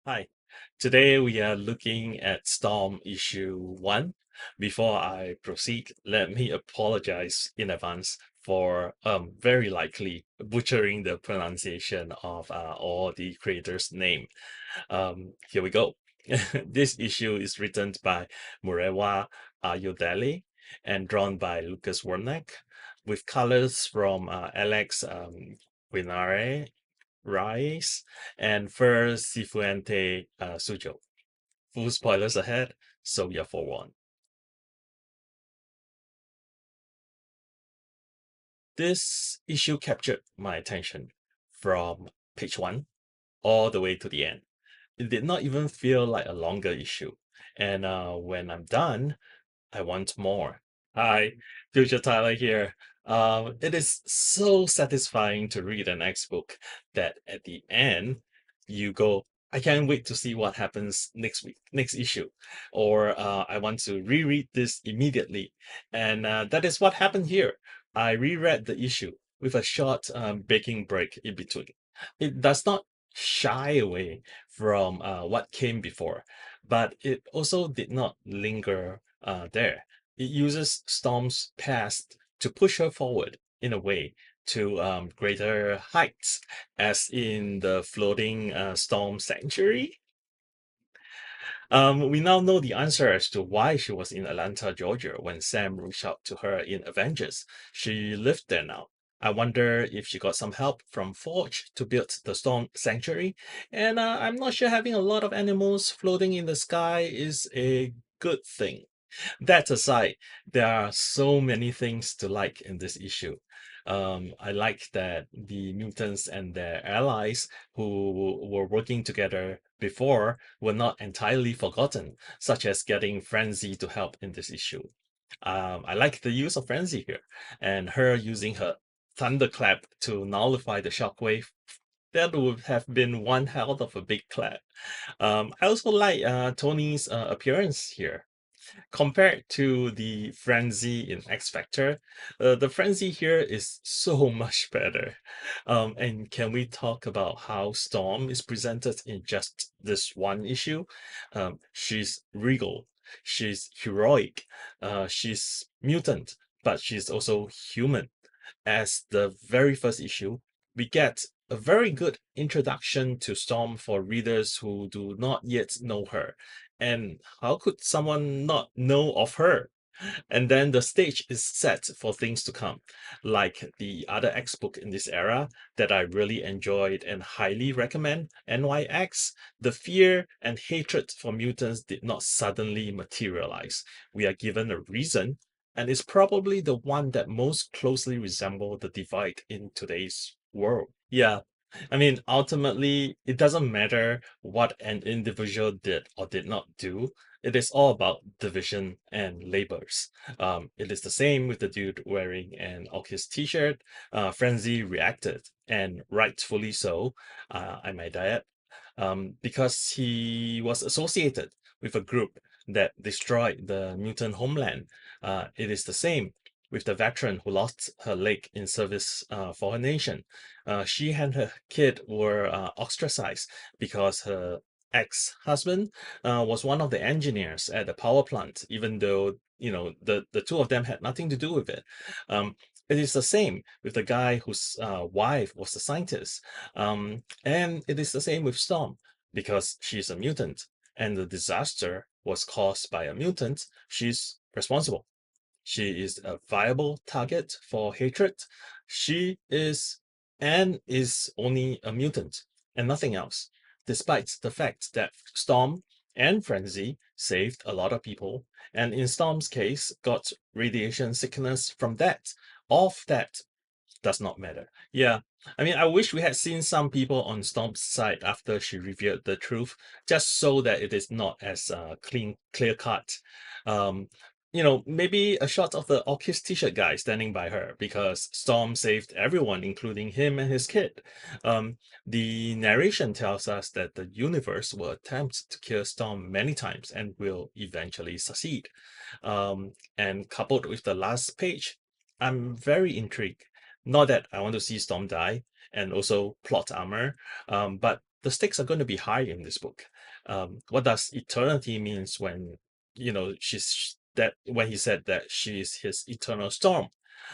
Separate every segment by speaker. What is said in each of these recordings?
Speaker 1: Hi, today we are looking at Storm Issue 1. Before I proceed, let me apologize in advance for very likely butchering the pronunciation of all the creators' name. Here we go. This issue is written by Murewa Ayodele and drawn by Lucas Werneck with colors from Alex Guimaräes Rise and first Sifuentes-Sujo. Full spoilers ahead, so you're forewarned. This issue captured my attention from page 1 all the way to the end. It did not even feel like a longer issue. And when I'm done, I want more. Hi, Future Tyler here. It is so satisfying to read an X book that at the end you go, I can't wait to see what happens next week, next issue, or I want to reread this immediately. And that is what happened here. I reread the issue with a short baking break in between. It does not shy away from what came before, but it also did not linger there. It uses Storm's past to push her forward in a way to greater heights, as in the floating Storm Sanctuary. We now know the answer as to why she was in Atlanta, Georgia, when Sam reached out to her in Avengers. She lived there now. I wonder if she got some help from Forge to build the Storm Sanctuary. And I'm not sure having a lot of animals floating in the sky is a good thing. That aside, there are so many things to like in this issue. I like that the mutants and their allies who were working together before were not entirely forgotten, such as getting Frenzy to help in this issue. I like the use of Frenzy here, and her using her thunderclap to nullify the shockwave. That would have been one hell of a big clap. I also like Tony's appearance here. Compared to the frenzy in X Factor, the frenzy here is so much better. And can we talk about how Storm is presented in just this one issue? She's regal, she's heroic, she's mutant, but she's also human. As the very first issue, we get a very good introduction to Storm for readers who do not yet know her. And how could someone not know of her? And then the stage is set for things to come, like the other X book in this era that I really enjoyed and highly recommend, NYX. The fear and hatred for mutants did not suddenly materialize. We are given a reason, and it's probably the one that most closely resembles the divide in today's world. Yeah, I mean, ultimately, it doesn't matter what an individual did or did not do. It is all about division and labels. It is the same with the dude wearing an Orchis t-shirt. Frenzy reacted, and rightfully so, I might add, because he was associated with a group that destroyed the mutant homeland. It is the same with the veteran who lost her leg in service for her nation. She and her kid were ostracized because her ex-husband was one of the engineers at the power plant, even though the two of them had nothing to do with it. Um, it is the same with the guy whose wife was a scientist, and it is the same with Storm because she's a mutant, and the disaster was caused by a mutant. She's responsible. She is a viable target for hatred. She is only a mutant and nothing else, despite the fact that Storm and Frenzy saved a lot of people, and in Storm's case, got radiation sickness from that. All of that does not matter. Yeah, I mean, I wish we had seen some people on Storm's side after she revealed the truth, just so that it is not as clear cut. Um, maybe a shot of the Orchis t-shirt guy standing by her because Storm saved everyone, including him and his kid. The narration tells us that the universe will attempt to kill Storm many times and will eventually succeed. And coupled with the last page, I'm very intrigued. Not that I want to see Storm die and also plot armor, but the stakes are going to be high in this book. What does eternity means when she's that when he said that she is his eternal storm?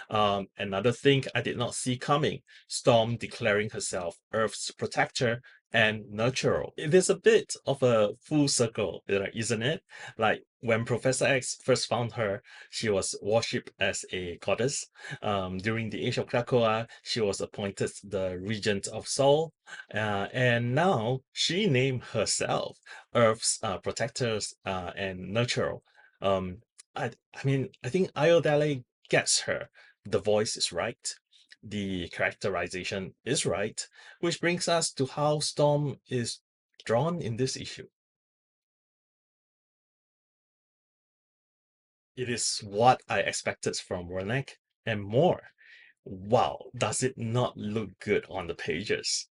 Speaker 1: Another thing I did not see coming: Storm declaring herself Earth's protector and nurturer. It is a bit of a full circle, isn't it? Like when Professor X first found her, she was worshipped as a goddess. During the Age of Krakoa, she was appointed the Regent of Sol, and now she named herself Earth's protectors and nurturer. Um, I think Ayodele gets her. The voice is right. The characterization is right, which brings us to how Storm is drawn in this issue. It is what I expected from Werneck and more. Wow, does it not look good on the pages?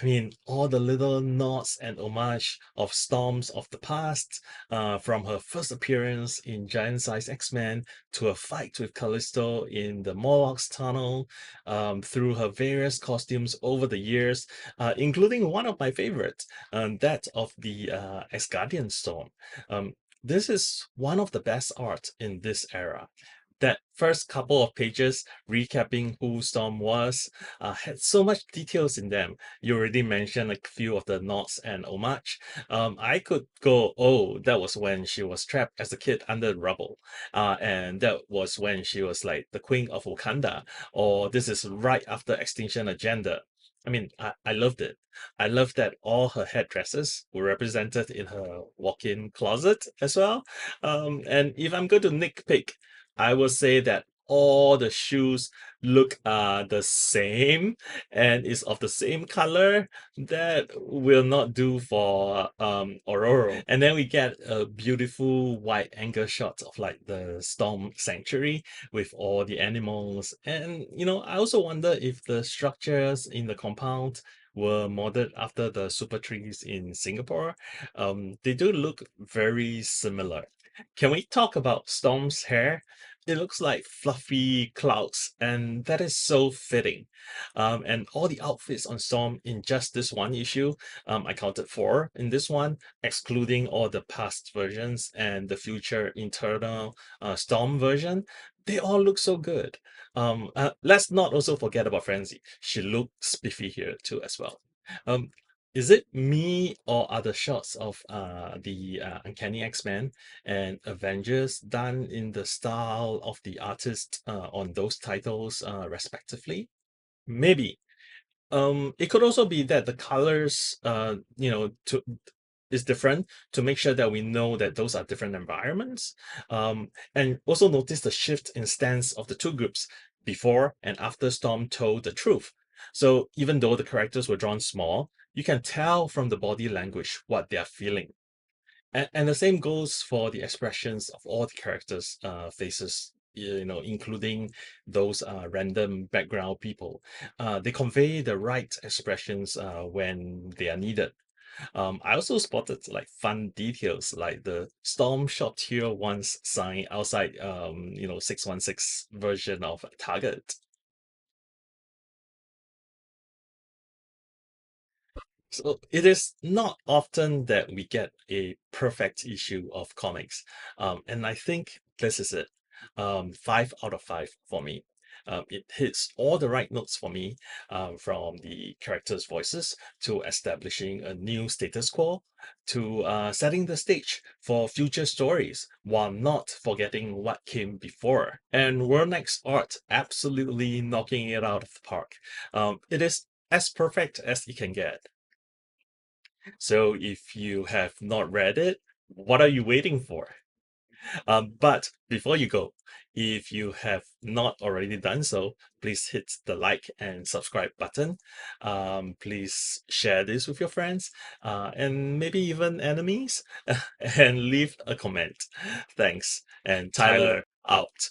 Speaker 1: I mean, all the little nods and homage of Storms of the past, from her first appearance in Giant Size X-Men to a fight with Callisto in the Morlock's tunnel, through her various costumes over the years, including one of my favorites, that of the Asgardian Storm. Um, this is one of the best art in this era. That first couple of pages recapping who Storm was had so much details in them. You already mentioned a few of the nods and homage. I could go, oh, that was when she was trapped as a kid under the rubble, and that was when she was like the queen of Wakanda, or this is right after Extinction Agenda. I mean, I loved it. I loved that all her headdresses were represented in her walk-in closet as well. And if I'm going to nitpick, I will say that all the shoes look the same and is of the same color. That will not do for Aurora. And then we get a beautiful wide angle shot of like the Storm Sanctuary with all the animals. And I also wonder if the structures in the compound were modeled after the super trees in Singapore. They do look very similar. Can we talk about Storm's hair? It looks like fluffy clouds, and that is so fitting. And all the outfits on Storm in just this one issue, I counted four in this one, excluding all the past versions and the future internal Storm version. They all look so good. Let's not also forget about Frenzy. She looks spiffy here too as well. Um, is it me or are the shots of the Uncanny X-Men and Avengers done in the style of the artist on those titles respectively? Maybe. It could also be that the colors to is different to make sure that we know that those are different environments. And also notice the shift in stance of the two groups before and after Storm told the truth. So even though the characters were drawn small, you can tell from the body language what they are feeling. And the same goes for the expressions of all the characters' faces, including those random background people. They convey the right expressions when they are needed. I also spotted like fun details, like the Storm Shop Tier 1's sign outside, 616 version of Target. So it is not often that we get a perfect issue of comics. And I think this is it. 5 out of 5 for me. It hits all the right notes for me, from the characters' voices to establishing a new status quo to setting the stage for future stories while not forgetting what came before. And Werneck's art absolutely knocking it out of the park. It is as perfect as it can get. So if you have not read it, what are you waiting for? But before you go, if you have not already done so, please hit the like and subscribe button. Please share this with your friends, and maybe even enemies, and leave a comment. Thanks, and Tyler out.